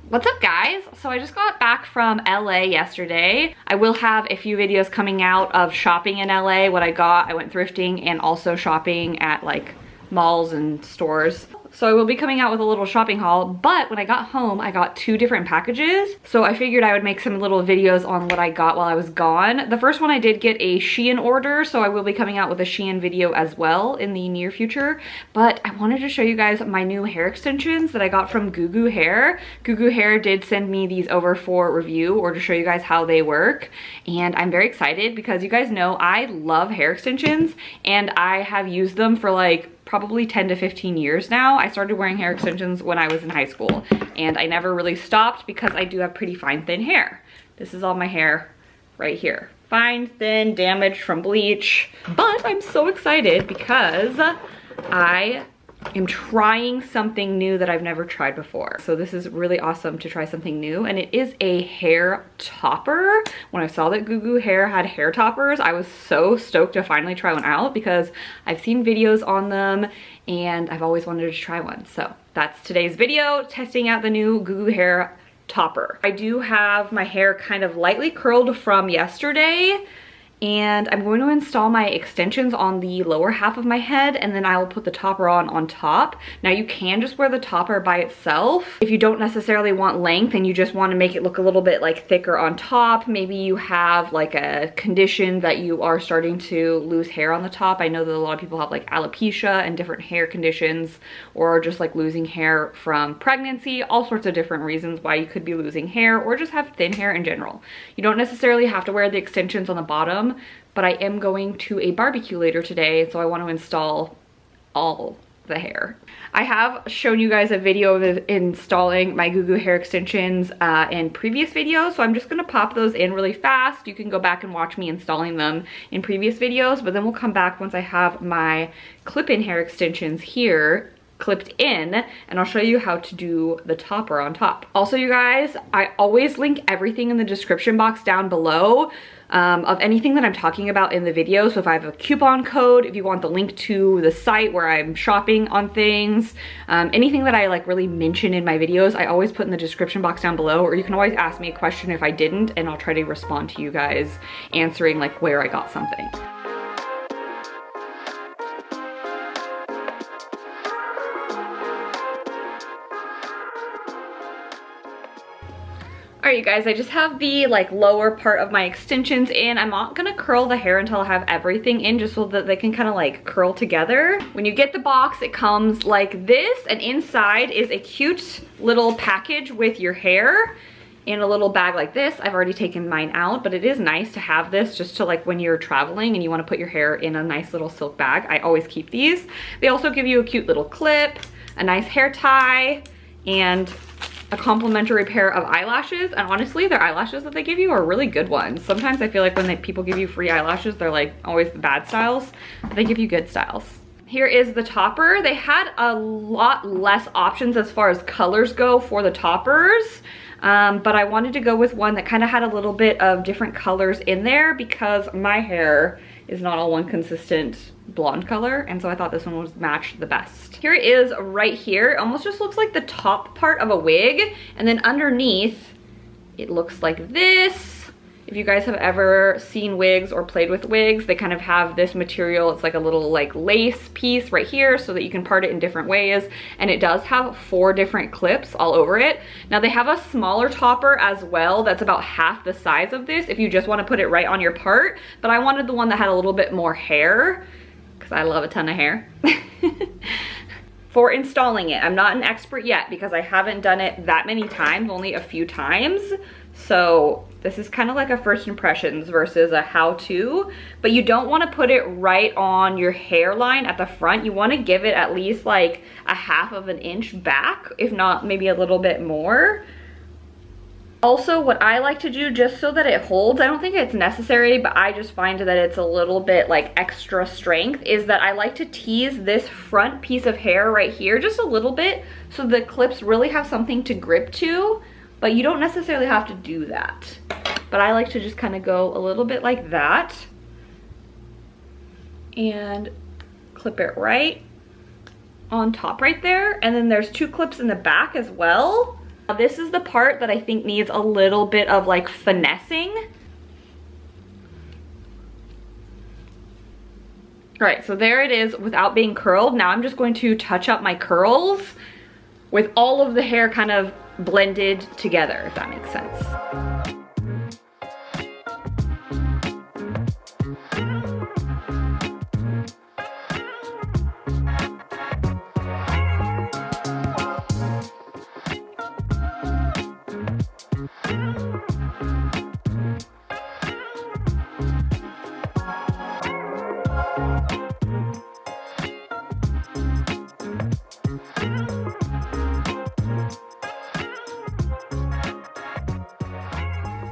What's up guys? So I just got back from LA yesterday. I will have a few videos coming out of shopping in LA, what I got. I went thrifting and also shopping at like malls and stores. So I will be coming out with a little shopping haul, but when I got home, I got 2 different packages. So I figured I would make some little videos on what I got while I was gone. The first one I did get a Shein order, so I will be coming out with a Shein video as well in the near future. But I wanted to show you guys my new hair extensions that I got from Goo Goo Hair. Goo Goo Hair did send me these over for review or to show you guys how they work. And I'm very excited because you guys know I love hair extensions and I have used them for like probably 10 to 15 years now. I started wearing hair extensions when I was in high school and I never really stopped because I do have pretty fine, thin hair. This is all my hair right here. Fine, thin, damaged from bleach. But I'm so excited because I am trying something new that I've never tried before. So this is really awesome to try something new, and it is a hair topper. When I saw that Goo Goo Hair had hair toppers, I was so stoked to finally try one out because I've seen videos on them and I've always wanted to try one. So that's today's video, testing out the new Goo Goo Hair topper. I do have my hair kind of lightly curled from yesterday, and I'm going to install my extensions on the lower half of my head, and then I will put the topper on top. Now you can just wear the topper by itself if you don't necessarily want length and you just want to make it look a little bit like thicker on top. Maybe you have like a condition that you are starting to lose hair on the top. I know that a lot of people have like alopecia and different hair conditions, or just like losing hair from pregnancy, all sorts of different reasons why you could be losing hair or just have thin hair in general. You don't necessarily have to wear the extensions on the bottom, but I am going to a barbecue later today, so I want to install all the hair. I have shown you guys a video of installing my Goo Goo hair extensions in previous videos, so I'm just gonna pop those in really fast. You can go back and watch me installing them in previous videos, but then we'll come back once I have my clip-in hair extensions here clipped in, and I'll show you how to do the topper on top. Also, you guys, I always link everything in the description box down below of anything that I'm talking about in the video. So if I have a coupon code, if you want the link to the site where I'm shopping on things, anything that I like really mention in my videos, I always put in the description box down below, or you can always ask me a question if I didn't, and I'll try to respond to you guys answering like where I got something. All right, you guys, I just have the like lower part of my extensions in. I'm not gonna curl the hair until I have everything in, just so that they can kind of like curl together. When you get the box, it comes like this, and inside is a cute little package with your hair in a little bag like this. I've already taken mine out, but it is nice to have this just to like when you're traveling and you want to put your hair in a nice little silk bag. I always keep these. They also give you a cute little clip, a nice hair tie, and a complimentary pair of eyelashes. And honestly, their eyelashes that they give you are really good ones. Sometimes I feel like when people give you free eyelashes, they're like always the bad styles, but they give you good styles. Here is the topper. They had a lot less options as far as colors go for the toppers, but I wanted to go with one that kind of had a little bit of different colors in there because my hair is not all one consistent blonde color, and so I thought this one was matched the best. Here it is right here. It almost just looks like the top part of a wig, and then underneath it looks like this. If you guys have ever seen wigs or played with wigs, they kind of have this material. It's like a little like lace piece right here so that you can part it in different ways, and it does have 4 different clips all over it. Now they have a smaller topper as well that's about half the size of this if you just want to put it right on your part, but I wanted the one that had a little bit more hair because I love a ton of hair. For installing it, I'm not an expert yet because I haven't done it that many times, only a few times. So this is kind of like a first impressions versus a how-to, but you don't want to put it right on your hairline at the front. You want to give it at least like a 1/2 inch back, if not maybe a little bit more. Also, what I like to do just so that it holds, I don't think it's necessary, but I just find that it's a little bit like extra strength, is that I like to tease this front piece of hair right here just a little bit so the clips really have something to grip to, but you don't necessarily have to do that. But I like to just kind of go a little bit like that and clip it right on top right there. And then there's 2 clips in the back as well. This is the part that I think needs a little bit of like finessing. All right, so there it is without being curled. Now I'm just going to touch up my curls with all of the hair kind of blended together, if that makes sense.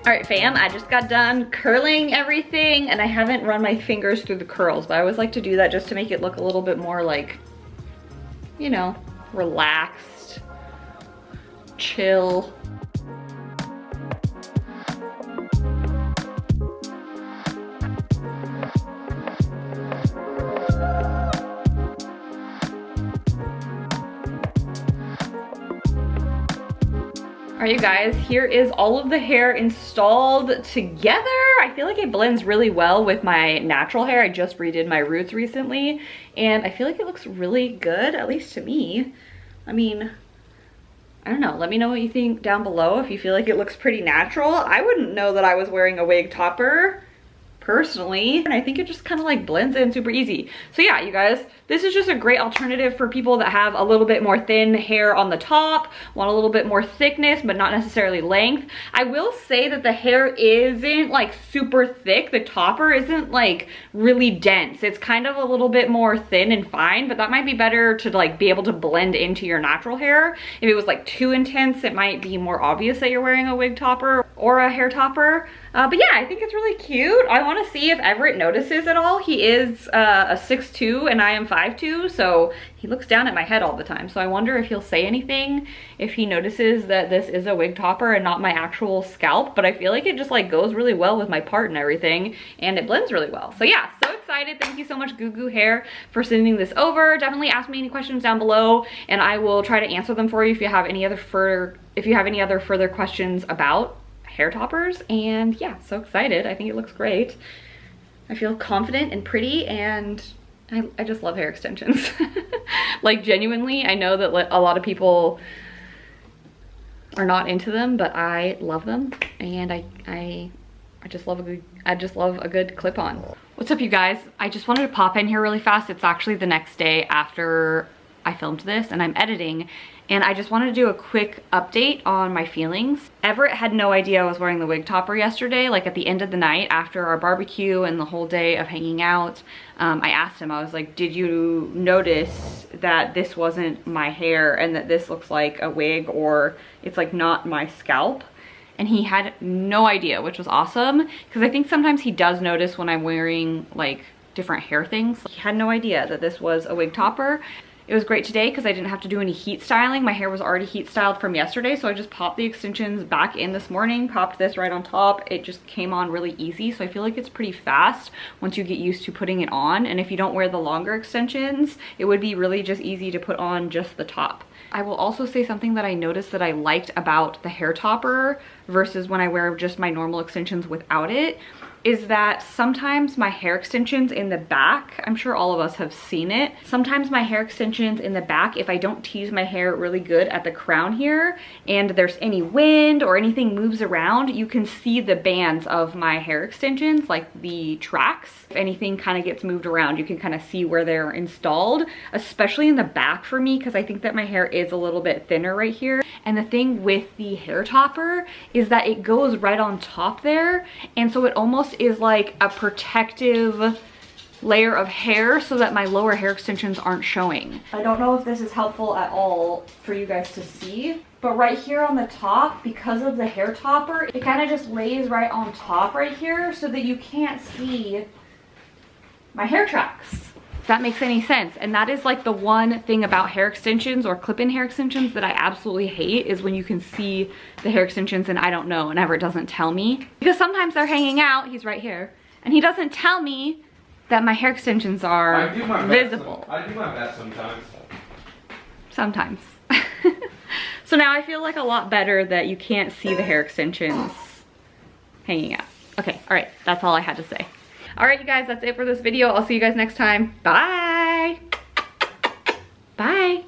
All right, fam, I just got done curling everything and I haven't run my fingers through the curls, but I always like to do that just to make it look a little bit more like, you know, relaxed, chill. Alright, you guys, here is all of the hair installed together. I feel like it blends really well with my natural hair. I just redid my roots recently and I feel like it looks really good, at least to me. I mean, I don't know, let me know what you think down below if you feel like it looks pretty natural. I wouldn't know that I was wearing a wig topper personally, and I think it just kind of like blends in super easy. So yeah, you guys, this is just a great alternative for people that have a little bit more thin hair on the top, want a little bit more thickness but not necessarily length. I will say that the hair isn't like super thick. The topper isn't like really dense. It's kind of a little bit more thin and fine, but that might be better to like be able to blend into your natural hair. If it was like too intense, it might be more obvious that you're wearing a wig topper or a hair topper. But yeah, I think it's really cute. I want to see if Everett notices at all. He is a 6'2" and I am 5'2", so he looks down at my head all the time. So I wonder if he'll say anything if he notices that this is a wig topper and not my actual scalp. But I feel like it just like goes really well with my part and everything, and it blends really well. So yeah, so excited. Thank you so much, Goo Goo Hair, for sending this over. Definitely ask me any questions down below and I will try to answer them for you if you have any other further questions about hair toppers. And yeah, so excited. I think it looks great. I feel confident and pretty, and I just love hair extensions. Like genuinely, I know that a lot of people are not into them, but I love them, and I just love a good clip-on. What's up, you guys? I just wanted to pop in here really fast. It's actually the next day after I filmed this and I'm editing, and I just wanted to do a quick update on my feelings. Everett had no idea I was wearing the wig topper yesterday. Like at the end of the night after our barbecue and the whole day of hanging out, I asked him, I was like, did you notice that this wasn't my hair and that this looks like a wig or it's like not my scalp? And he had no idea, which was awesome, because I think sometimes he does notice when I'm wearing like different hair things. He had no idea that this was a wig topper. It was great today because I didn't have to do any heat styling. My hair was already heat styled from yesterday, so I just popped the extensions back in this morning, popped this right on top. It just came on really easy, so I feel like it's pretty fast once you get used to putting it on. And if you don't wear the longer extensions, it would be really just easy to put on just the top. I will also say something that I noticed that I liked about the hair topper versus when I wear just my normal extensions without it, is that sometimes my hair extensions in the back, I'm sure all of us have seen it, sometimes my hair extensions in the back, if I don't tease my hair really good at the crown here and there's any wind or anything moves around, you can see the bands of my hair extensions, like the tracks. If anything kind of gets moved around, you can kind of see where they're installed, especially in the back for me, because I think that my hair is a little bit thinner right here. And the thing with the hair topper is that it goes right on top there, and so it almost is like a protective layer of hair so that my lower hair extensions aren't showing. I don't know if this is helpful at all for you guys to see, but right here on the top, because of the hair topper, it kind of just lays right on top right here so that you can't see my hair tracks. If that makes any sense. And that is like the one thing about hair extensions or clip-in hair extensions that I absolutely hate, is when you can see the hair extensions and I don't know, and Everett doesn't tell me. Because sometimes they're hanging out, he's right here, and he doesn't tell me that my hair extensions are visible. I do my best sometimes. Sometimes. So now I feel like a lot better that you can't see the hair extensions hanging out. Okay, all right, that's all I had to say. All right, you guys, that's it for this video. I'll see you guys next time. Bye. Bye.